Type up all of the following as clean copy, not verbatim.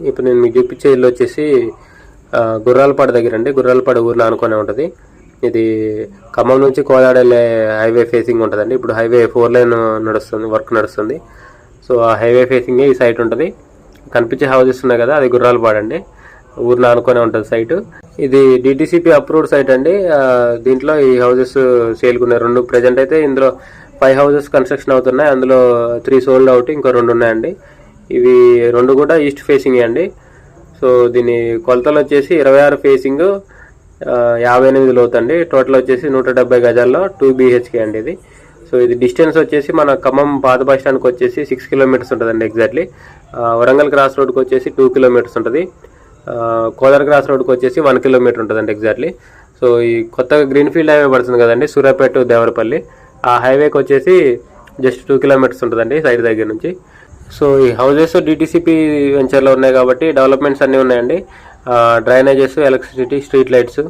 ఇప్పుడు నేను మీకు చూపించే ఇల్లు వచ్చేసి గుర్రాలపాడు దగ్గర అండి. గుర్రాలపాడు ఊరిలో అనుకునే ఉంటుంది. ఇది ఖమ్మం నుంచి కోదాడ వెళ్ళే హైవే ఫేసింగ్ ఉంటుందండి. ఇప్పుడు హైవే 4 లైన్ నడుస్తుంది, వర్క్ నడుస్తుంది. సో ఆ హైవే ఫేసింగ్ ఈ సైట్ ఉంటుంది. కనిపించే హౌజెస్ ఉన్నాయి కదా, అది గుర్రాలపాడు అండి. ఊరిలో అనుకునే ఉంటుంది సైటు. ఇది DTCP అప్రూవ్డ్ సైట్ అండి. దీంట్లో ఈ హౌజెస్ సేల్కి ఉన్నాయి. 2 ప్రజెంట్ అయితే ఇందులో 5 హౌజెస్ కన్స్ట్రక్షన్ అవుతున్నాయి. అందులో 3 సోల్డ్ అవుట్, ఇంకో 2 ఉన్నాయండి. ఇవి 2 కూడా ఈస్ట్ ఫేసింగ్ అండి. సో దీని కొలతలు వచ్చేసి 26 ఫేసింగ్, 58 లోతు అండి. టోటల్ వచ్చేసి 170 గజాల్లో 2 BHK అండి ఇది. సో ఇది డిస్టెన్స్ వచ్చేసి మన ఖమ్మం పాత బస్ స్టాండ్కి వచ్చేసి 6 కిలోమీటర్స్ ఉంటుందండి ఎగ్జాక్ట్లీ. వరంగల్ క్రాస్ రోడ్కి వచ్చేసి 2 కిలోమీటర్స్ ఉంటుంది. కోదాడ క్రాస్ రోడ్కి వచ్చేసి 1 కిలోమీటర్ ఉంటుందండి ఎగ్జాక్ట్లీ. సో ఈ కొత్తగా గ్రీన్ఫీల్డ్ హైవే పడుతుంది కదండి, సూర్యాపేట దేవరపల్లి, ఆ హైవేకి వచ్చేసి జస్ట్ 2 కిలోమీటర్స్ ఉంటుందండి సైడ్ దగ్గర నుంచి. సో ఈ హౌజెస్ DTCP వెంచర్లో ఉన్నాయి కాబట్టి డెవలప్మెంట్స్ అన్నీ ఉన్నాయండి. Drainages, electricity, street lights,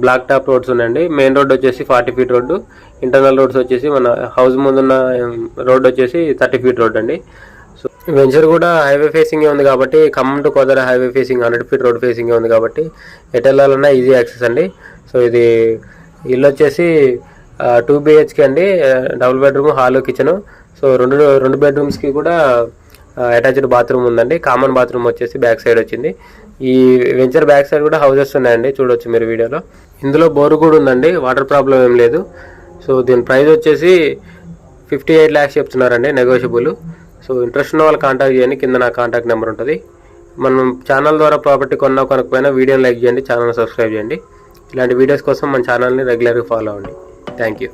black top roads ఉన్నాయండి. మెయిన్ రోడ్ వచ్చేసి 40 ఫీట్ రోడ్డు. ఇంటర్నల్ రోడ్స్ వచ్చేసి మన హౌస్ ముందున్న రోడ్ వచ్చేసి 30 ఫీట్ రోడ్ అండి. సో వెంచర్ కూడా హైవే ఫేసింగే ఉంది కాబట్టి, Khammam to Kodada highway facing 100 feet road ఫేసింగే ఉంది కాబట్టి ఎటు వెళ్ళాలన్నా ఈజీ యాక్సెస్ అండి. సో ఇది ఇల్లు వచ్చేసి 2 BHK అండి. Double bedroom, hall, kitchen. So రెండు బెడ్రూమ్స్కి కూడా అటాచ్డ్ బాత్రూమ్ ఉందండి. కామన్ బాత్రూమ్ వచ్చేసి బ్యాక్ సైడ్ వచ్చింది. ఈ వెంచర్ బ్యాక్ సైడ్ కూడా హౌజెస్ ఉన్నాయండి, చూడొచ్చు మీరు వీడియోలో. ఇందులో బోరు కూడా ఉందండి, వాటర్ ప్రాబ్లం ఏం లేదు. సో దీని ప్రైస్ వచ్చేసి 58 lakhs చెప్తున్నారండి, నెగోషియబుల్. సో ఇంట్రెస్ట్ ఉన్న వాళ్ళు కాంటాక్ట్ చేయండి, కింద నా కాంటాక్ట్ నెంబర్ ఉంటుంది. మనం ఛానల్ ద్వారా ప్రాపర్టీ కొనకపోయినా వీడియోని లైక్ చేయండి, ఛానల్ సబ్స్క్రైబ్ చేయండి. ఇలాంటి వీడియోస్ కోసం మన ఛానల్ని రెగ్యులర్గా ఫాలో అవ్వండి. Thank you.